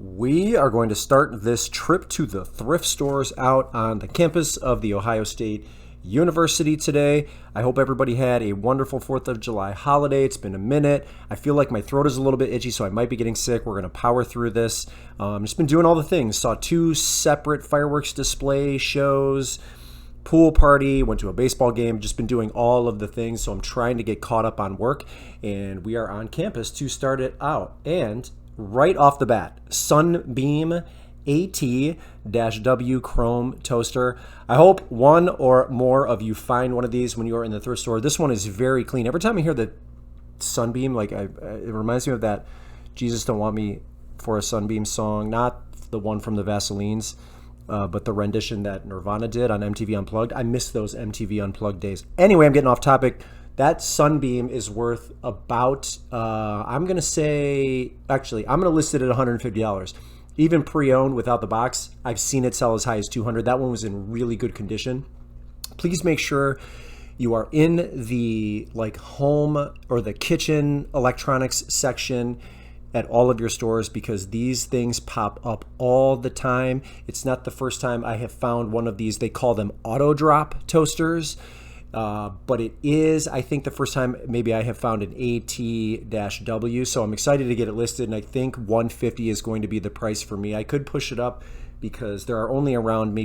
We are going to start this trip to the thrift stores out on the campus of The Ohio State University today. I hope everybody had a wonderful 4th of July holiday. It's been a minute. I feel like my throat is a little bit itchy, so I might be getting sick. We're going to power through this. Just been doing all the things. Saw 2 separate fireworks display shows, pool party, went to a baseball game, just been doing all of the things. So I'm trying to get caught up on work, and we are on campus to start it out. And right off the bat, Sunbeam ATW Chrome Toaster. I hope one or more of you find one of these when you are in the thrift store. This one is very clean. Every time I hear the Sunbeam, it reminds me of that Jesus Don't Want Me for a Sunbeam song, not the one from the Vaselines, but the rendition that Nirvana did on MTV Unplugged. I miss those MTV Unplugged days. Anyway, I'm getting off topic. That Sunbeam is worth about, I'm going to list it at $150. Even pre-owned without the box, I've seen it sell as high as $200. That one was in really good condition. Please make sure you are in the home or the kitchen electronics section at all of your stores, because these things pop up all the time. It's not the first time I have found one of these. They call them auto drop toasters. But it is, I think, the first time maybe I have found an AT-W. So I'm excited to get it listed, and I think $150 is going to be the price for me. I could push it up because there are only around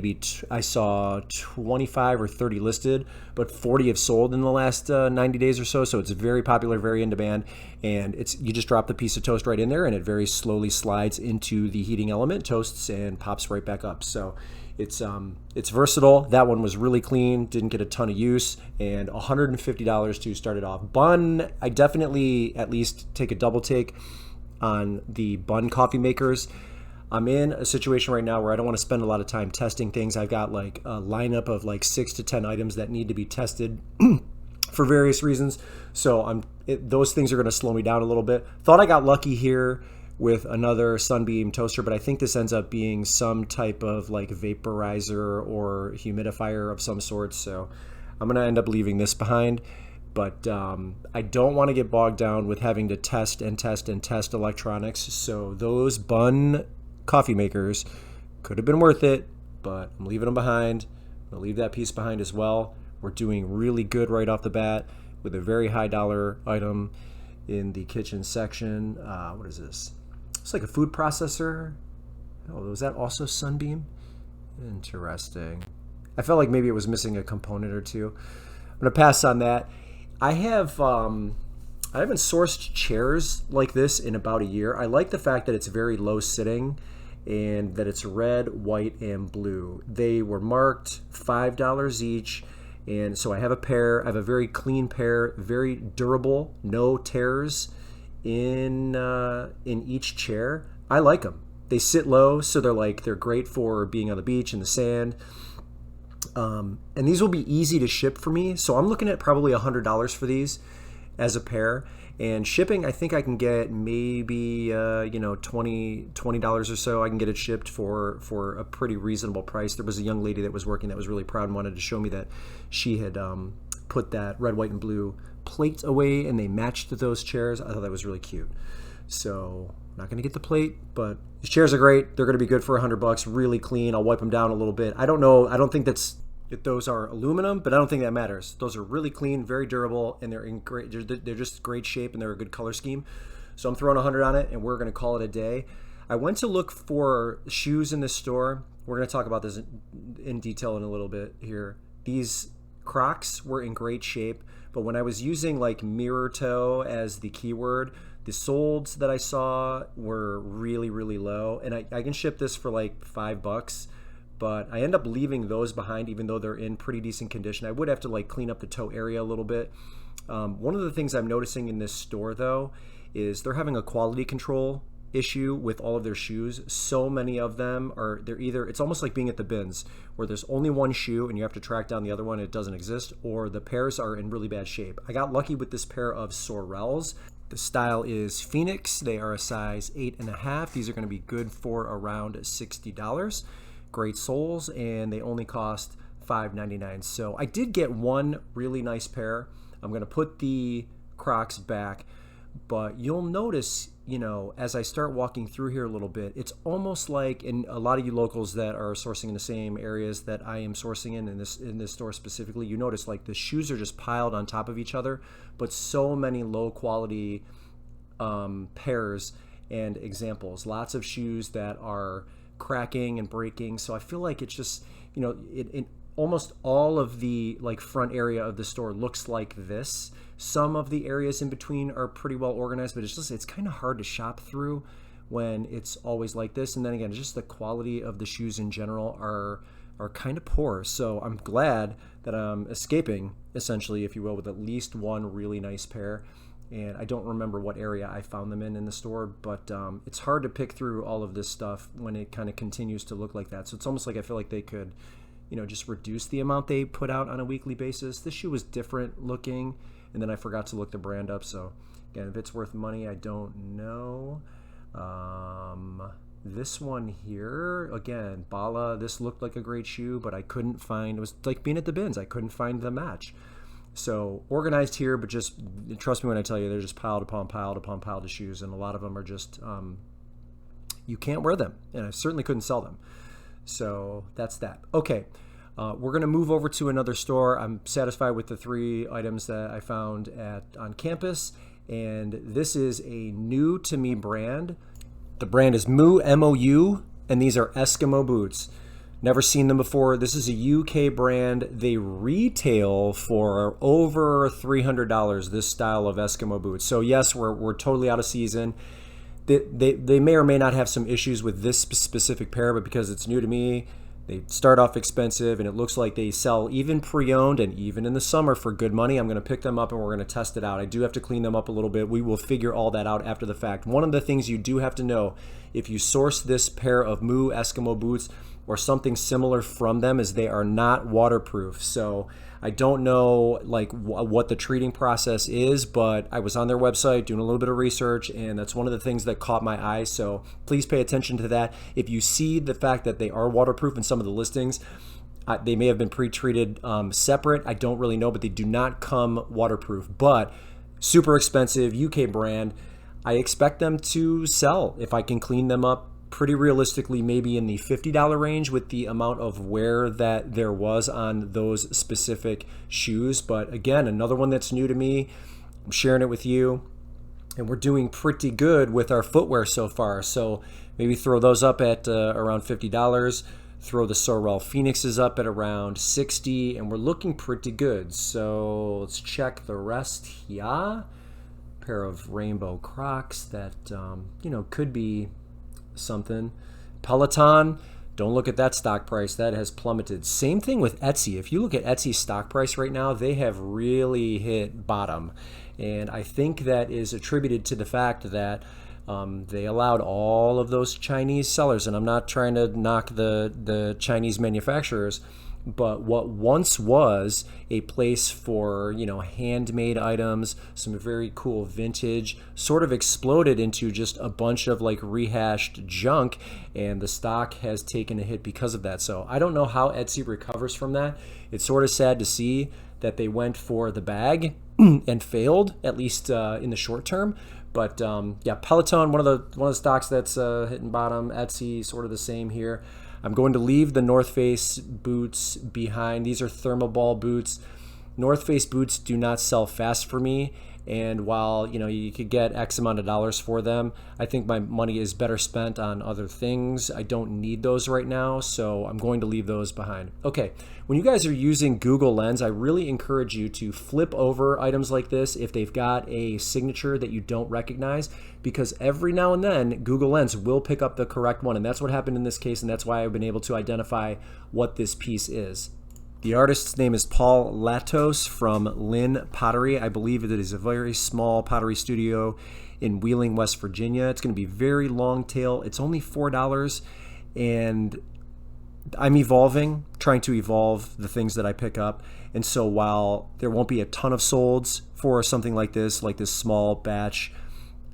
I saw 25 or 30 listed, but 40 have sold in the last 90 days or so. So it's very popular, very in demand, and you just drop the piece of toast right in there, and it very slowly slides into the heating element, toasts, and pops right back up. So it's versatile. That one was really clean, didn't get a ton of use, and $150 to start it off. Bun, I definitely at least take a double take on the bun coffee makers. I'm in a situation right now where I don't want to spend a lot of time testing things. I've got a lineup of 6 to 10 items that need to be tested for various reasons. So those things are going to slow me down a little bit. Thought I got lucky here with another Sunbeam toaster, but I think this ends up being some type of vaporizer or humidifier of some sort. So I'm going to end up leaving this behind. But I don't want to get bogged down with having to test electronics. So those bun coffee makers could have been worth it, but I'm leaving them behind. I'll leave that piece behind as well. We're doing really good right off the bat with a very high dollar item in the kitchen section. What is this? It's like a food processor. Oh, was that also Sunbeam? Interesting. I felt like maybe it was missing a component or two. I'm gonna pass on that. I haven't sourced chairs like this in about a year. I like the fact that it's very low sitting and that it's red, white, and blue. They were marked $5 each. And so I have a pair. I have a very clean pair, very durable, no tears in each chair. I like them. They sit low, so they're great for being on the beach in the sand. And these will be easy to ship for me. So I'm looking at probably $100 for these as a pair. And shipping, I think I can get maybe $20 or so. I can get it shipped for a pretty reasonable price. There was a young lady that was working that was really proud and wanted to show me that she had put that red, white, and blue plate away, and they matched those chairs. I thought that was really cute. So I'm not going to get the plate, but these chairs are great. They're going to be good for $100. Really clean. I'll wipe them down a little bit. I don't know. I don't think that those are aluminum, but I don't think that matters. Those are really clean, very durable, and they're just great shape, and they're a good color scheme. So I'm throwing 100 on it, and we're going to call it a day. I went to look for shoes in this store. We're going to talk about this in detail in a little bit here. These Crocs were in great shape, but when I was using mirror toe as the keyword, the soles that I saw were really, really low, and I can ship this for $5. But I end up leaving those behind even though they're in pretty decent condition. I would have to clean up the toe area a little bit. One of the things I'm noticing in this store though is they're having a quality control issue with all of their shoes. So many of them it's almost like being at the bins where there's only one shoe and you have to track down the other one. It doesn't exist, or the pairs are in really bad shape. I got lucky with this pair of Sorels. The style is Phoenix. They are a size 8.5. These are going to be good for around $60. Great soles, and they only cost $5.99. So I did get one really nice pair. I'm going to put the Crocs back, but you'll notice as I start walking through here a little bit, it's almost like, and a lot of you locals that are sourcing in the same areas that I am sourcing in this store specifically, you notice like the shoes are just piled on top of each other, but so many low quality pairs and examples. Lots of shoes that are cracking and breaking. So I feel like it's just, it almost all of the like front area of the store looks like this. Some of the areas in between are pretty well organized, but it's kind of hard to shop through when it's always like this. And then again, just the quality of the shoes in general are kind of poor. So I'm glad that I'm escaping, essentially, if you will, with at least one really nice pair. And I don't remember what area I found them in the store, but it's hard to pick through all of this stuff when it kind of continues to look like that. So it's almost like I feel like they could, just reduce the amount they put out on a weekly basis. This shoe was different looking, and then I forgot to look the brand up. So again, if it's worth money, I don't know. This one here, again, Bala, this looked like a great shoe, but I couldn't find, it was like being at the bins. I couldn't find the match. So organized here, but just trust me when I tell you, they're just piled upon piled upon piled of shoes, and a lot of them are just, you can't wear them, and I certainly couldn't sell them. So that's that. Okay, we're going to move over to another store. I'm satisfied with the 3 items that I found on campus, and this is a new to me brand. The brand is Moo, M-O-U, and these are Eskimo boots. Never seen them before. This is a UK brand. They retail for over $300, this style of Eskimo boots. So yes, we're totally out of season. They may or may not have some issues with this specific pair, but because it's new to me, they start off expensive, and it looks like they sell even pre-owned and even in the summer for good money. I'm going to pick them up and we're going to test it out. I do have to clean them up a little bit. We will figure all that out after the fact. One of the things you do have to know if you source this pair of Moo Eskimo boots or something similar from them is they are not waterproof. So I don't know like what the treating process is, but I was on their website doing a little bit of research, and that's one of the things that caught my eye. So please pay attention to that. If you see the fact that they are waterproof in some of the listings, they may have been pre-treated separate. I don't really know, but they do not come waterproof. But super expensive UK brand. I expect them to sell if I can clean them up pretty realistically, maybe in the $50 range with the amount of wear that there was on those specific shoes. But again, another one that's new to me. I'm sharing it with you, and we're doing pretty good with our footwear so far. So maybe throw those up at around $50. Throw the Sorel Phoenixes up at around $60, and we're looking pretty good. So let's check the rest here. Pair of rainbow Crocs that could be something. Peloton, don't look at that stock price. That has plummeted. Same thing with Etsy. If you look at Etsy's stock price right now, they have really hit bottom. And I think that is attributed to the fact that they allowed all of those Chinese sellers, and I'm not trying to knock the Chinese manufacturers, but what once was a place for, handmade items, some very cool vintage, sort of exploded into just a bunch of like rehashed junk, and the stock has taken a hit because of that. So I don't know how Etsy recovers from that. It's sort of sad to see that they went for the bag and failed, at least in the short term. But Peloton, one of the stocks that's hitting bottom. Etsy, sort of the same here. I'm going to leave the North Face boots behind. These are thermoball boots. North Face boots do not sell fast for me, and while you could get X amount of dollars for them, I think my money is better spent on other things. I don't need those right now, so I'm going to leave those behind. Okay, when you guys are using Google Lens, I really encourage you to flip over items like this if they've got a signature that you don't recognize, because every now and then Google Lens will pick up the correct one, and that's what happened in this case, and that's why I've been able to identify what this piece is. The artist's name is Paul Latos from Lynn Pottery. I believe it is a very small pottery studio in Wheeling, West Virginia. It's going to be very long tail. It's only $4, and I'm trying to evolve the things that I pick up. And so while there won't be a ton of solds for something like this small batch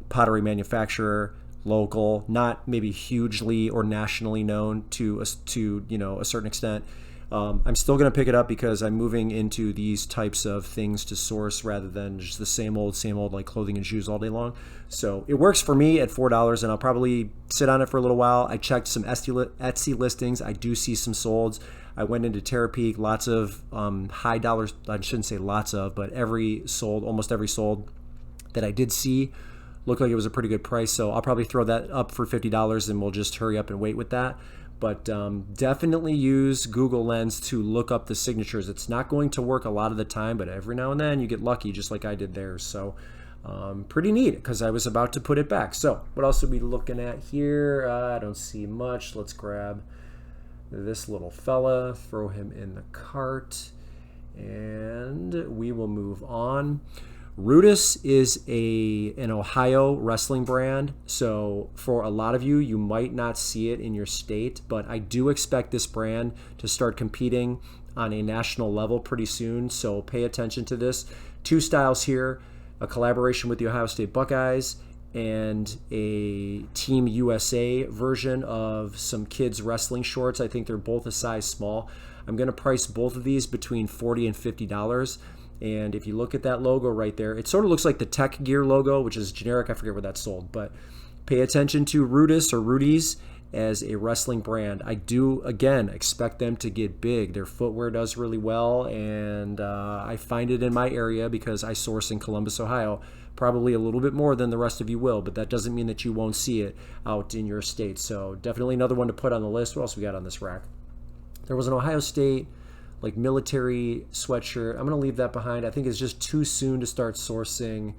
pottery manufacturer, local, not maybe hugely or nationally known to a certain extent, I'm still going to pick it up because I'm moving into these types of things to source rather than just the same old like clothing and shoes all day long. So it works for me at $4, and I'll probably sit on it for a little while. I checked some Etsy listings. I do see some solds. I went into Terapeak, lots of high dollars. I shouldn't say lots of, but almost every sold that I did see looked like it was a pretty good price. So I'll probably throw that up for $50, and we'll just hurry up and wait with that. But definitely use Google Lens to look up the signatures. It's not going to work a lot of the time, but every now and then you get lucky, just like I did there. So pretty neat, because I was about to put it back. So what else are we looking at here? I don't see much. Let's grab this little fella, throw him in the cart, and we will move on. Rutus is an Ohio wrestling brand, so for a lot of you, you might not see it in your state, but I do expect this brand to start competing on a national level pretty soon, so pay attention to this. Two styles here, a collaboration with the Ohio State Buckeyes and a Team USA version of some kids' wrestling shorts. I think they're both a size small. I'm going to price both of these between $40 and $50. And if you look at that logo right there, it sort of looks like the Tech Gear logo, which is generic. I forget where that's sold. But pay attention to Rutus or Rudy's as a wrestling brand. I do, again, expect them to get big. Their footwear does really well, and I find it in my area because I source in Columbus, Ohio. Probably a little bit more than the rest of you will, but that doesn't mean that you won't see it out in your state. So definitely another one to put on the list. What else we got on this rack? There was an Ohio State like military sweatshirt. I'm going to leave that behind. I think it's just too soon to start sourcing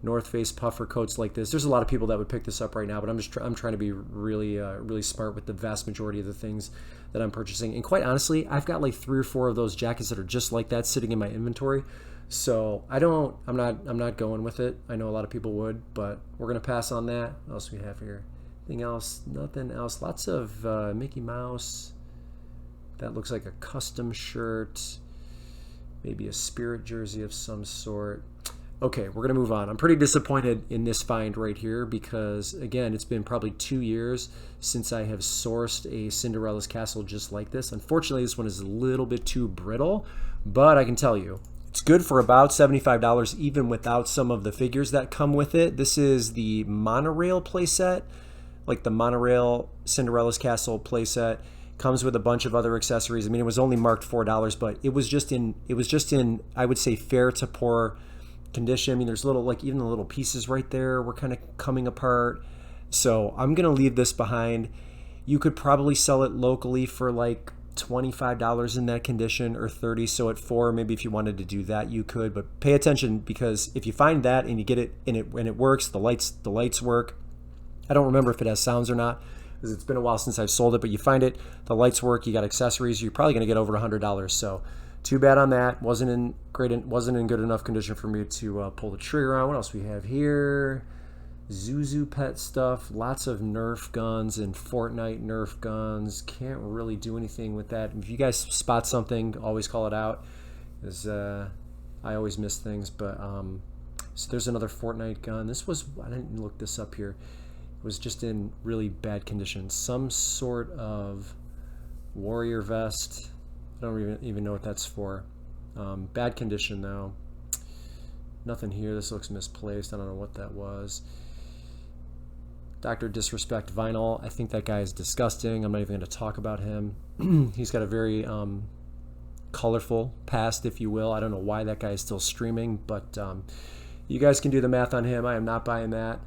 North Face puffer coats like this. There's a lot of people that would pick this up right now, but I'm trying to be really smart with the vast majority of the things that I'm purchasing. And quite honestly, I've got like 3 or 4 of those jackets that are just like that sitting in my inventory. So I'm not going with it. I know a lot of people would, but we're going to pass on that. What else do we have here? Anything else? Nothing else. Lots of Mickey Mouse. That looks like a custom shirt, maybe a Spirit jersey of some sort. Okay, we're going to move on. I'm pretty disappointed in this find right here because, again, it's been probably 2 years since I have sourced a Cinderella's castle just like this. Unfortunately, this one is a little bit too brittle, but I can tell you, it's good for about $75 even without some of the figures that come with it. This is the monorail playset, like the monorail Cinderella's castle playset. Comes with a bunch of other accessories. I mean, it was only marked $4, but it was just in I would say fair to poor condition. I mean, there's little, like even the little pieces right there were kind of coming apart. So I'm gonna leave this behind. You could probably sell it locally for like $25 in that condition, or $30. So at $4, maybe if you wanted to do that, you could. But pay attention, because if you find that and you get it and it works, the lights work. I don't remember if it has sounds or not, because it's been a while since I've sold it, but you find it, the lights work, you got accessories, you're probably going to get over $100. So too bad on that. Wasn't in good enough condition for me to pull the trigger on. What else we have here? Zuzu pet stuff, lots of Nerf guns and Fortnite Nerf guns. Can't really do anything with that. If you guys spot something, always call it out, because I always miss things. But so there's another Fortnite gun. I didn't look this up here. It was just in really bad condition. Some sort of warrior vest. I don't even know what that's for. Bad condition though. Nothing here. This looks misplaced. I don't know what that was. Dr. Disrespect vinyl. I think that guy is disgusting. I'm not even going to talk about him. He's got a very colorful past, if you will. I don't know why that guy is still streaming, but you guys can do the math on him. I am not buying that.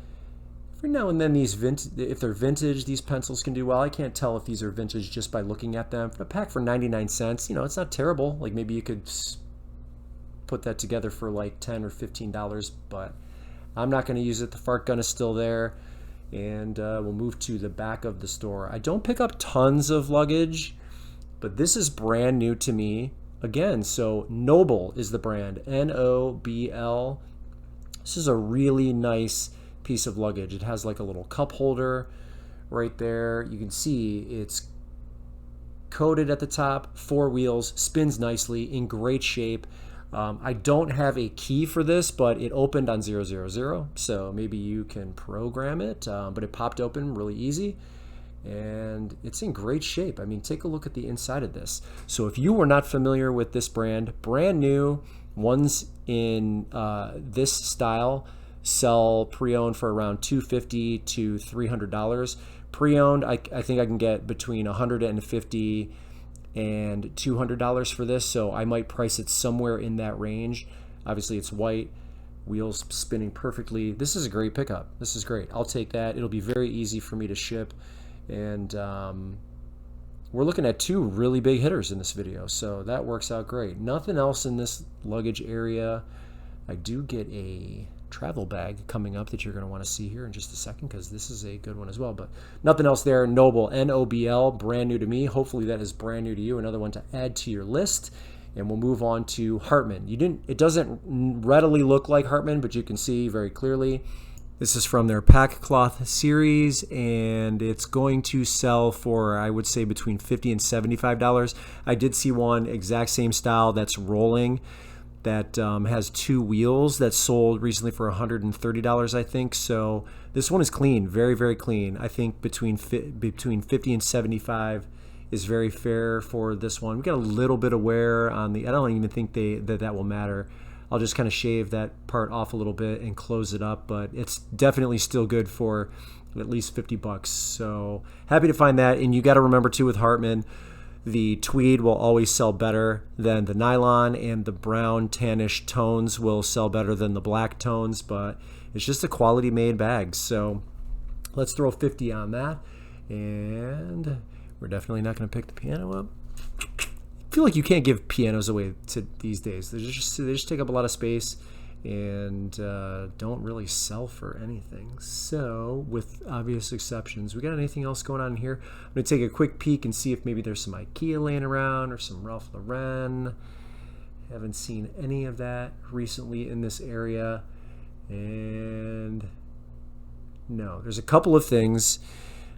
Every now and then, if they're vintage, these pencils can do well. I can't tell if these are vintage just by looking at them. A pack for 99 cents, it's not terrible. Like maybe you could put that together for like $10 or $15, but I'm not going to use it. The fart gun is still there, and we'll move to the back of the store. I don't pick up tons of luggage, but this is brand new to me. Again, so Noble is the brand, Nobl. This is a really nice piece of luggage. It has like a little cup holder right there. You can see it's coated at the top, 4 wheels, spins nicely, in great shape. I don't have a key for this, but it opened on 000, so maybe you can program it, but it popped open really easy. and it's in great shape. I mean, take a look at the inside of this. So if you were not familiar with this brand, brand new ones in this style sell pre-owned for around $250 to $300. Pre-owned, I think I can get between $150 and $200 for this, so I might price it somewhere in that range. Obviously, it's white, wheels spinning perfectly. This is a great pickup. This is great. I'll take that. It'll be very easy for me to ship, and we're looking at 2 really big hitters in this video, so that works out great. Nothing else in this luggage area. I do get a travel bag coming up that you're going to want to see here in just a second, because this is a good one as well, but nothing else there. Noble, N-O-B-L, brand new to me. Hopefully that is brand new to you. Another one to add to your list. And we'll move on to Hartman. It doesn't readily look like Hartman, but you can see very clearly. This is from their pack cloth series, and it's going to sell for, I would say, between $50 and $75. I did see one exact same style that's rolling, that has 2 wheels, that sold recently for $130, I think. So this one is clean, very, very clean. I think between 50 and 75 is very fair for this one. We got a little bit of wear on the, I don't even think that will matter. I'll just kind of shave that part off a little bit and close it up, but it's definitely still good for at least $50. So happy to find that. And you got to remember too, with Hartman, the tweed will always sell better than the nylon, and the brown tannish tones will sell better than the black tones, but it's just a quality made bag. So let's throw 50 on that, and we're definitely not going to pick the piano up. I feel like you can't give pianos away these days. They just take up a lot of space and don't really sell for anything. So, with obvious exceptions, we got anything else going on here? I'm going to take a quick peek and see if maybe there's some IKEA laying around or some Ralph Lauren. Haven't seen any of that recently in this area. And no, there's a couple of things,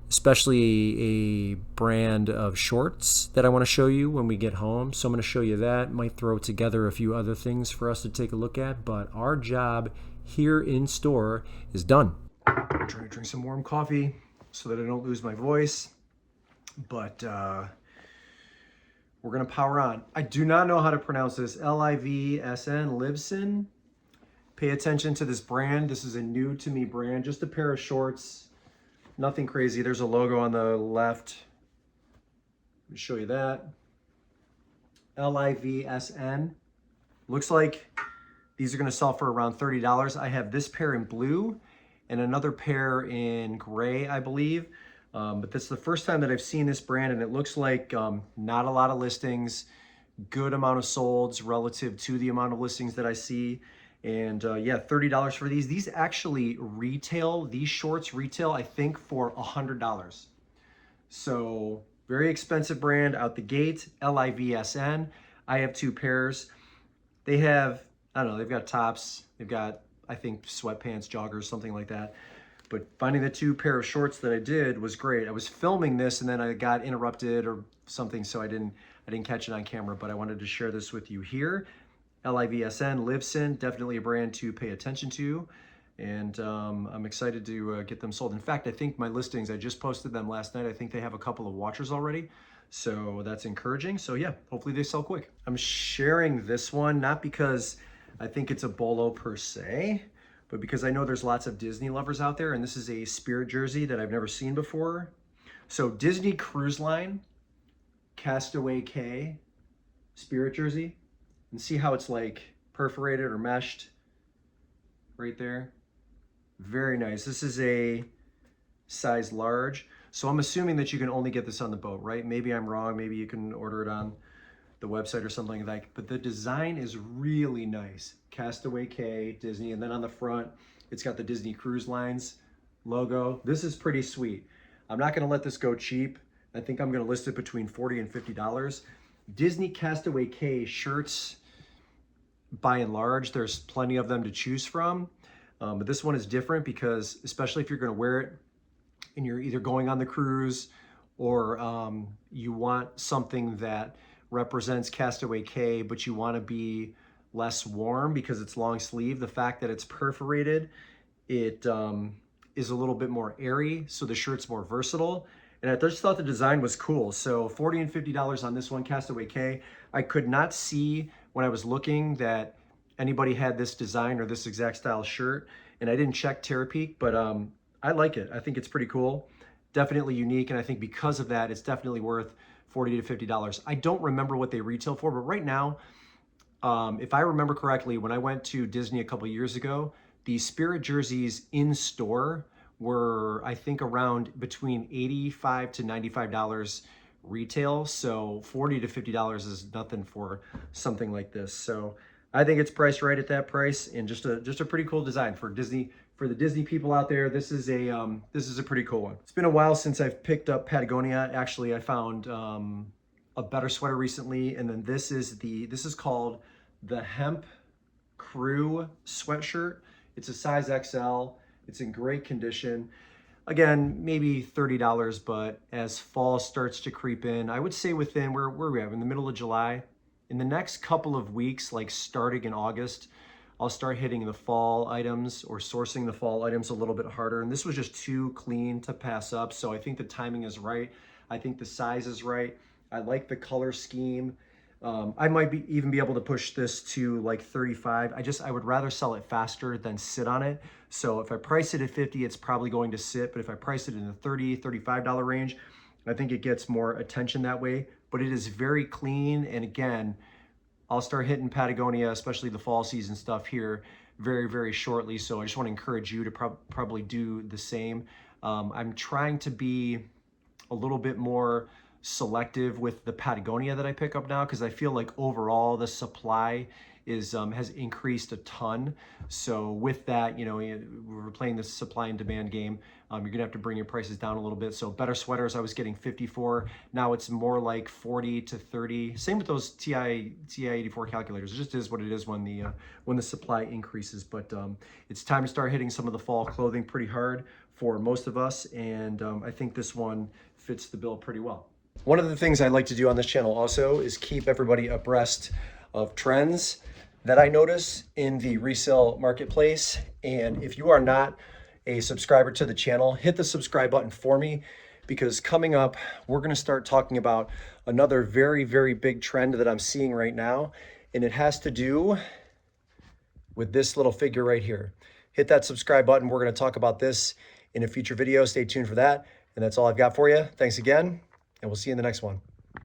especially a brand of shorts that I want to show you when we get home. So I'm going to show you that. Might throw together a few other things for us to take a look at, but our job here in store is done. I'm trying to drink some warm coffee so that I don't lose my voice, but we're going to power on. I do not know how to pronounce this. L-I-V-S-N, Libsyn. Pay attention to this brand. This is a new to me brand, just a pair of shorts. Nothing crazy. There's a logo on the left. Let me show you that. L-I-V-S-N. Looks like these are going to sell for around $30. I have this pair in blue and another pair in gray, I believe. But this is the first time that I've seen this brand, and it looks like not a lot of listings, good amount of solds relative to the amount of listings that I see. And yeah, $30 for these. These actually retail, these shorts retail, I think, for $100. So very expensive brand out the gate, L-I-V-S-N. I have 2 pairs. They have, I don't know, they've got tops, they've got, I think, sweatpants, joggers, something like that. But finding the 2 pair of shorts that I did was great. I was filming this and then I got interrupted or something, so I didn't catch it on camera, but I wanted to share this with you here. L-I-V-S-N, Libsyn, definitely a brand to pay attention to. And I'm excited to get them sold. In fact, I think my listings, I just posted them last night. I think they have a couple of watchers already. So that's encouraging. So yeah, hopefully they sell quick. I'm sharing this one, not because I think it's a bolo per se, but because I know there's lots of Disney lovers out there. And this is a Spirit jersey that I've never seen before. So Disney Cruise Line, Castaway Cay, Spirit jersey. And see how it's like perforated or meshed right there. Very nice. This is a size large. So I'm assuming that you can only get this on the boat, right? Maybe I'm wrong. Maybe you can order it on the website or something like that. But the design is really nice. Castaway Cay, Disney. And then on the front, it's got the Disney Cruise Lines logo. This is pretty sweet. I'm not going to let this go cheap. I think I'm going to list it between $40 and $50. Disney Castaway Cay shirts, by and large, there's plenty of them to choose from. But this one is different because, especially if you're going to wear it and you're either going on the cruise or you want something that represents Castaway Cay, but you want to be less warm because it's long sleeve. The fact that it's perforated, it is a little bit more airy, so the shirt's more versatile. and I just thought the design was cool. So $40 and $50 on this one, Castaway K. I could not see when I was looking that anybody had this design or this exact style shirt, and I didn't check Terapeak, but I like it. I think it's pretty cool, definitely unique, and I think because of that, it's definitely worth $40 to $50. I don't remember what they retail for, but right now, if I remember correctly, when I went to Disney a couple years ago, the Spirit jerseys in store were, I think, around between $85 to $95 retail. So $40 to $50 is nothing for something like this. So I think it's priced right at that price, and just a pretty cool design for Disney. For the Disney people out there, this is a pretty cool one. It's been a while since I've picked up Patagonia. Actually, I found a better sweater recently, and then this is called the Hemp Crew sweatshirt. It's a size XL. It's in great condition. Again, maybe $30, but as fall starts to creep in, I would say within, where are we at? In the middle of July. In the next couple of weeks, like starting in August, I'll start hitting the fall items or sourcing the fall items a little bit harder. And this was just too clean to pass up. So I think the timing is right. I think the size is right. I like the color scheme. I might even be able to push this to like 35. I would rather sell it faster than sit on it. So if I price it at 50, it's probably going to sit. But if I price it in the $30, $35 range, I think it gets more attention that way. But it is very clean. And again, I'll start hitting Patagonia, especially the fall season stuff here very, very shortly. So I just want to encourage you to probably do the same. I'm trying to be a little bit more selective with the Patagonia that I pick up now, because I feel like overall the supply is has increased a ton. So with that, you know, we're playing this supply and demand game. You're gonna have to bring your prices down a little bit. So better sweaters I was getting 54. Now it's more like 40 to 30. Same with those TI 84 calculators. It just is what it is when the supply increases. But it's time to start hitting some of the fall clothing pretty hard for most of us, and I think this one fits the bill pretty well. One of the things I like to do on this channel also is keep everybody abreast of trends that I notice in the resale marketplace. And if you are not a subscriber to the channel, hit the subscribe button for me, because coming up, we're going to start talking about another very, very big trend that I'm seeing right now. And it has to do with this little figure right here. Hit that subscribe button. We're going to talk about this in a future video. Stay tuned for that. And that's all I've got for you. Thanks again, and we'll see you in the next one.